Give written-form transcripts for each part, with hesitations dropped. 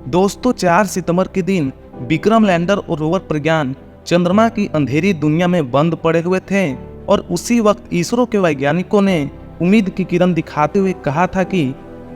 दोस्तों 4 सितंबर के दिन विक्रम लैंडर और रोवर प्रज्ञान चंद्रमा की अंधेरी दुनिया में बंद पड़े हुए थे और उसी वक्त इसरो के वैज्ञानिकों ने उम्मीद की किरण दिखाते हुए कहा था कि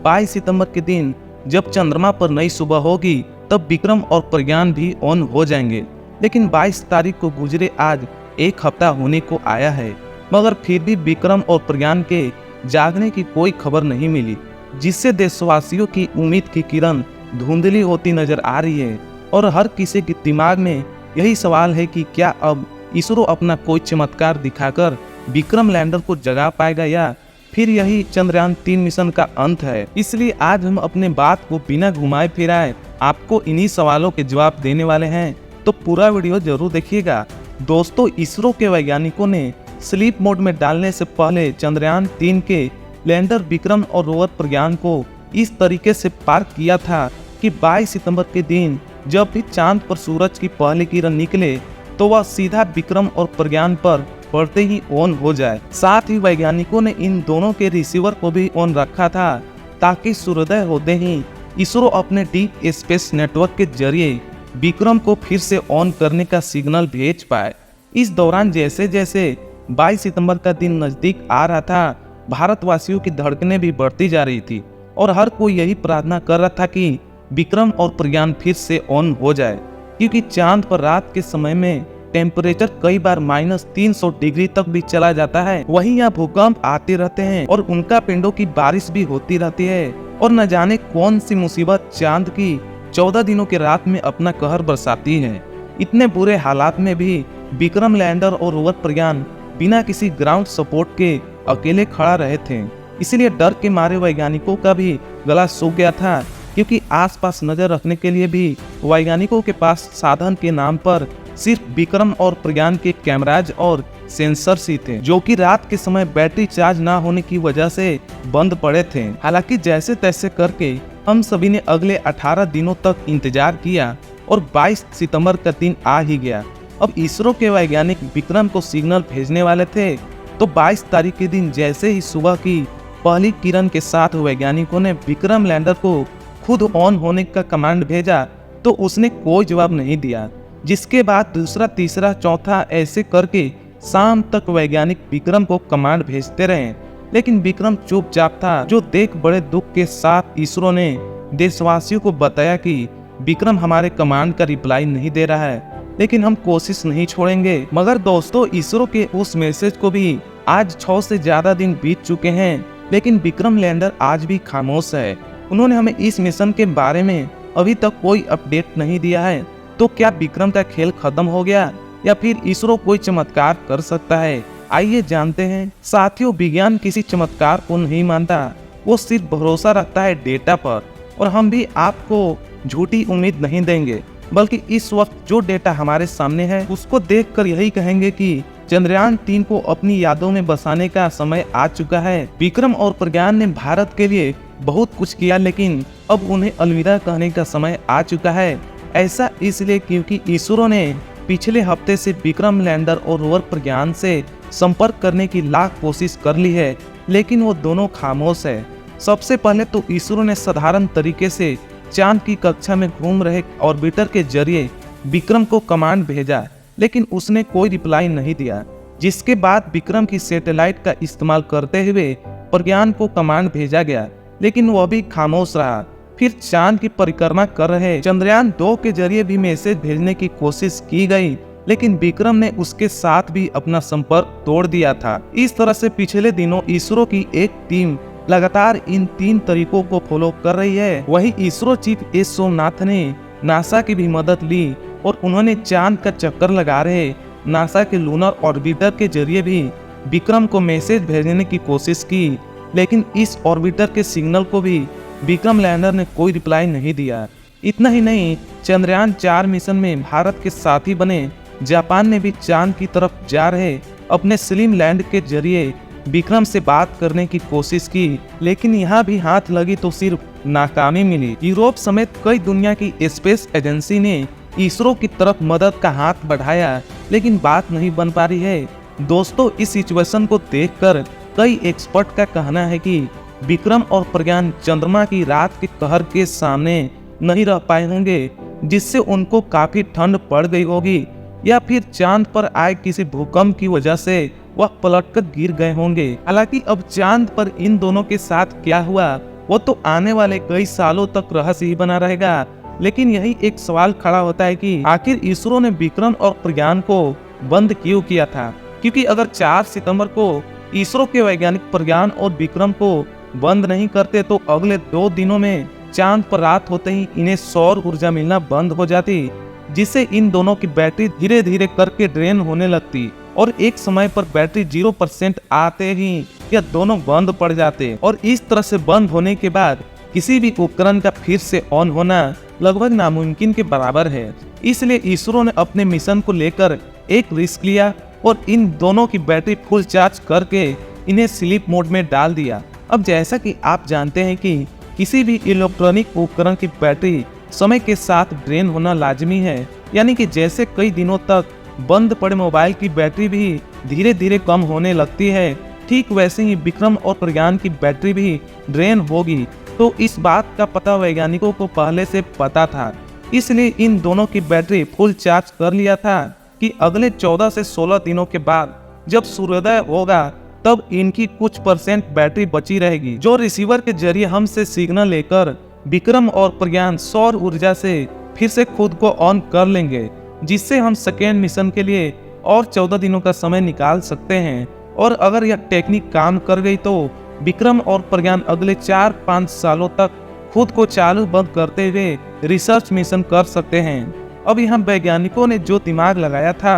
22 सितंबर के दिन जब चंद्रमा पर नई सुबह होगी तब विक्रम और प्रज्ञान भी ऑन हो जाएंगे। लेकिन 22 तारीख को गुजरे आज एक हफ्ता होने को आया है, मगर फिर भी विक्रम और प्रज्ञान के जागने की कोई खबर नहीं मिली, जिससे देशवासियों की उम्मीद की किरण धुंधली होती नजर आ रही है। और हर किसी के दिमाग में यही सवाल है कि क्या अब इसरो अपना कोई चमत्कार दिखाकर विक्रम लैंडर को जगा पाएगा या फिर यही चंद्रयान-3 मिशन का अंत है। इसलिए आज हम अपने बात को बिना घुमाए फिराए आपको इन्हीं सवालों के जवाब देने वाले हैं, तो पूरा वीडियो जरूर देखिएगा। दोस्तों, इसरो के वैज्ञानिकों ने स्लीप मोड में डालने से पहले चंद्रयान-3 के लैंडर विक्रम और रोवर प्रज्ञान को इस तरीके से पार्क किया था कि 22 सितंबर के दिन जब भी चांद पर सूरज की पहली किरण निकले तो वह सीधा विक्रम और प्रज्ञान पर पड़ते ही ऑन हो जाए। साथ ही वैज्ञानिकों ने इन दोनों के रिसीवर को भी ऑन रखा था ताकि सूर्योदय होते ही इसरो अपने डीप स्पेस नेटवर्क के जरिए विक्रम को फिर से ऑन करने का सिग्नल भेज पाए। इस दौरान जैसे जैसे 22 सितंबर का दिन नजदीक आ रहा था, भारतवासियों की धड़कनें भी बढ़ती जा रही थी और हर कोई यही प्रार्थना कर रहा था कि विक्रम और प्रज्ञान फिर से ऑन हो जाए, क्योंकि चांद पर रात के समय में टेम्परेचर कई बार -300 डिग्री तक भी चला जाता है। वहीं यहाँ भूकंप आते रहते हैं और उनका पिंडों की बारिश भी होती रहती है और न जाने कौन सी मुसीबत चांद की 14 दिनों की रात में अपना कहर बरसाती है। इतने बुरे हालात में भी विक्रम लैंडर और रोवर प्रज्ञान बिना किसी ग्राउंड सपोर्ट के अकेले खड़ा रहे थे। इसलिए डर के मारे वैज्ञानिकों का भी गला सूख गया था, क्योंकि आसपास नजर रखने के लिए भी वैज्ञानिकों के पास साधन के नाम पर सिर्फ विक्रम और प्रज्ञान के कैमराज और सेंसर्स ही थे, जो कि रात के समय बैटरी चार्ज ना होने की वजह से बंद पड़े थे। हालांकि जैसे तैसे करके हम सभी ने अगले 18 दिनों तक इंतजार किया और 22 सितंबर का दिन आ ही गया। अब इसरो के वैज्ञानिक विक्रम को सिग्नल भेजने वाले थे, तो 22 तारीख के दिन जैसे ही सुबह की पहली किरण के साथ वैज्ञानिकों ने विक्रम लैंडर को खुद ऑन होने का कमांड भेजा, तो उसने कोई जवाब नहीं दिया। जिसके बाद दूसरा, तीसरा, चौथा ऐसे करके शाम तक वैज्ञानिक विक्रम को कमांड भेजते रहे, लेकिन विक्रम चुपचाप था, जो देख बड़े दुख के साथ इसरो ने देशवासियों को बताया कि विक्रम हमारे कमांड का रिप्लाई नहीं दे रहा है, लेकिन हम कोशिश नहीं छोड़ेंगे। मगर दोस्तों, इसरो के उस मैसेज को भी आज 6 से ज्यादा दिन बीत चुके हैं, लेकिन विक्रम लैंडर आज भी खामोश है। उन्होंने हमें इस मिशन के बारे में अभी तक कोई अपडेट नहीं दिया है। तो क्या विक्रम का खेल खत्म हो गया या फिर इसरो कोई चमत्कार कर सकता है? आइए जानते हैं। साथियों, विज्ञान किसी चमत्कार को नहीं मानता, वो सिर्फ भरोसा रखता है डेटा पर। और हम भी आपको झूठी उम्मीद नहीं देंगे, बल्कि इस वक्त जो डेटा हमारे सामने है उसको देखकर यही कहेंगे कि चंद्रयान-3 को अपनी यादों में बसाने का समय आ चुका है। विक्रम और प्रज्ञान ने भारत के लिए बहुत कुछ किया, लेकिन अब उन्हें अलविदा कहने का समय आ चुका है। ऐसा इसलिए क्योंकि इसरो ने पिछले हफ्ते से विक्रम लैंडर और रोवर प्रज्ञान से संपर्क करने की लाख कोशिश कर ली है, लेकिन वो दोनों खामोश है। सबसे पहले तो इसरो ने साधारण तरीके से चांद की कक्षा में घूम रहे ऑर्बिटर के जरिए विक्रम को कमांड भेजा, लेकिन उसने कोई रिप्लाई नहीं दिया। जिसके बाद विक्रम की सैटेलाइट का इस्तेमाल करते हुए प्रज्ञान को कमांड भेजा गया, लेकिन वह भी खामोश रहा। फिर चांद की परिक्रमा कर रहे चंद्रयान-2 के जरिए भी मैसेज भेजने की कोशिश की गई, लेकिन विक्रम ने उसके साथ भी अपना संपर्क तोड़ दिया था। इस तरह से पिछले दिनों इसरो की एक टीम लगातार इन 3 तरीकों को फॉलो कर रही है। वही इसरो चीफ एस सोमनाथ ने नासा की भी मदद ली और उन्होंने चांद का चक्कर लगा रहे नासा के लूनर ऑर्बिटर के जरिए भी विक्रम को मैसेज भेजने की कोशिश की, लेकिन इस ऑर्बिटर के सिग्नल को भी विक्रम लैंडर ने कोई रिप्लाई नहीं दिया। इतना ही नहीं, चंद्रयान-4 मिशन में भारत के साथी बने जापान ने भी चांद की तरफ जा रहे अपने स्लिम लैंड के जरिए विक्रम से बात करने की कोशिश की, लेकिन यहाँ भी हाथ लगी तो सिर्फ नाकामी मिली। यूरोप समेत कई दुनिया की स्पेस एजेंसी ने इसरो की तरफ मदद का हाथ बढ़ाया, लेकिन बात नहीं बन पा रही है। दोस्तों, इस सिचुएशन को देखकर कई एक्सपर्ट का कहना है कि विक्रम और प्रज्ञान चंद्रमा की रात के कहर के सामने नहीं रह पाए होंगे, जिससे उनको काफी ठंड पड़ गई होगी, या फिर चांद पर आए किसी भूकंप की वजह से वह पलटकर गिर गए होंगे। हालांकि अब चांद पर इन दोनों के साथ क्या हुआ वो तो आने वाले कई सालों तक रहस्य ही बना रहेगा। लेकिन यही एक सवाल खड़ा होता है कि आखिर इसरो ने विक्रम और प्रज्ञान को बंद क्यों किया था? क्योंकि अगर 4 सितंबर को इसरो के वैज्ञानिक प्रज्ञान और विक्रम को बंद नहीं करते तो अगले 2 दिनों में चांद पर रात होते ही इन्हें सौर ऊर्जा मिलना बंद हो जाती, जिससे इन दोनों की बैटरी धीरे धीरे करके ड्रेन होने लगती और एक समय पर बैटरी 0% आते ही यह दोनों बंद पड़ जाते। और इस तरह से बंद होने के बाद किसी भी उपकरण का फिर से ऑन होना लगभग नामुमकिन के बराबर है। इसलिए इसरो ने अपने मिशन को लेकर एक रिस्क लिया और इन दोनों की बैटरी फुल चार्ज करके इन्हें स्लीप मोड में डाल दिया। अब जैसा कि आप जानते हैं कि किसी भी इलेक्ट्रॉनिक उपकरण की बैटरी समय के साथ ड्रेन होना लाजमी है, यानी कि जैसे कई दिनों तक बंद पड़े मोबाइल की बैटरी भी धीरे धीरे कम होने लगती है, ठीक वैसे ही विक्रम और प्रज्ञान की बैटरी भी ड्रेन होगी। तो इस बात का पता वैज्ञानिकों को पहले से पता था, इसलिए इन दोनों की बैटरी फुल चार्ज कर लिया था कि अगले 14 से 16 दिनों के बाद जब सूर्योदय होगा तब इनकी कुछ % बैटरी बची रहेगी, जो रिसीवर के जरिए हमसे सिग्नल लेकर विक्रम और प्रज्ञान सौर ऊर्जा से फिर से खुद को ऑन कर लेंगे, जिससे हम सेकेंड मिशन के लिए और 14 दिनों का समय निकाल सकते हैं। और अगर यह टेक्निक काम कर गई तो विक्रम और प्रज्ञान अगले 4-5 सालों तक खुद को चालू बंद करते हुए रिसर्च मिशन कर सकते हैं। अब यहाँ वैज्ञानिकों ने जो दिमाग लगाया था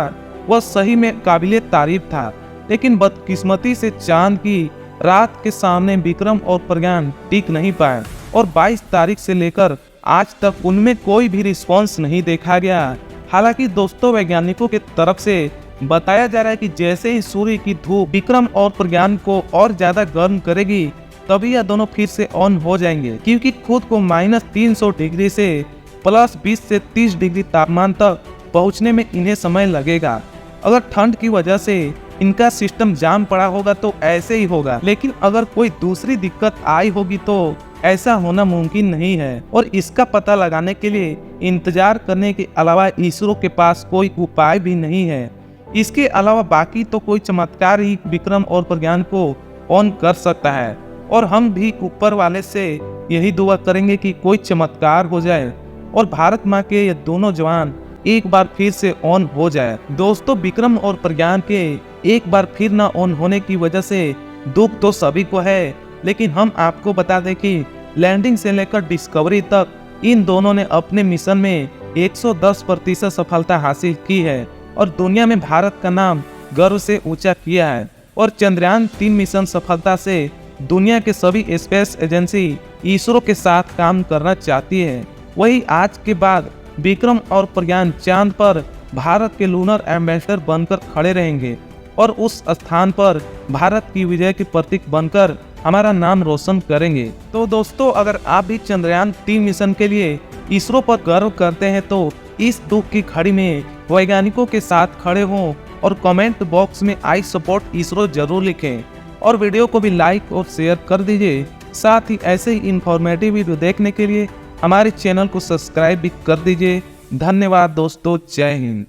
वह सही में काबिले तारीफ था, लेकिन बदकिस्मती से चांद की रात के सामने विक्रम और प्रज्ञान टिक नहीं पाए और 22 तारीख से लेकर आज तक उनमें कोई भी रिस्पॉन्स नहीं देखा गया। हालांकि दोस्तों, वैज्ञानिकों की तरफ से बताया जा रहा है कि जैसे ही सूर्य की धूप विक्रम और प्रज्ञान को और ज्यादा गर्म करेगी तभी यह दोनों फिर से ऑन हो जाएंगे, क्योंकि खुद को -300 डिग्री से +20 से 30 डिग्री तापमान तक पहुंचने में इन्हें समय लगेगा। अगर ठंड की वजह से इनका सिस्टम जाम पड़ा होगा तो ऐसे ही होगा, लेकिन अगर कोई दूसरी दिक्कत आई होगी तो ऐसा होना मुमकिन नहीं है। और इसका पता लगाने के लिए इंतजार करने के अलावा इसरो के पास कोई उपाय भी नहीं है। इसके अलावा बाकी तो कोई चमत्कार ही विक्रम और प्रज्ञान को ऑन कर सकता है, और हम भी ऊपर वाले से यही दुआ करेंगे कि कोई चमत्कार हो जाए और भारत माँ के ये दोनों जवान एक बार फिर से ऑन हो जाए। दोस्तों, विक्रम और प्रज्ञान के एक बार फिर ना ऑन होने की वजह से दुख तो सभी को है, लेकिन हम आपको बता दें कि लैंडिंग से लेकर डिस्कवरी तक इन दोनों ने अपने मिशन में 110% सफलता हासिल की है और दुनिया में भारत का नाम गर्व से ऊंचा किया है। और चंद्रयान 3 मिशन सफलता से दुनिया के सभी स्पेस एजेंसी इसरो के साथ काम करना चाहती है। वही आज के बाद विक्रम और प्रज्ञान चांद पर भारत के लूनर एम्बेसडर बनकर खड़े रहेंगे और उस स्थान पर भारत की विजय के प्रतीक बनकर हमारा नाम रोशन करेंगे। तो दोस्तों, अगर आप भी चंद्रयान 3 मिशन के लिए इसरो पर गर्व करते हैं तो इस दुख की घड़ी में वैज्ञानिकों के साथ खड़े हों और कमेंट बॉक्स में आई सपोर्ट इसरो जरूर लिखें और वीडियो को भी लाइक और शेयर कर दीजिए। साथ ही ऐसे ही इंफॉर्मेटिव वीडियो देखने के लिए हमारे चैनल को सब्सक्राइब भी कर दीजिए। धन्यवाद दोस्तों, जय हिंद।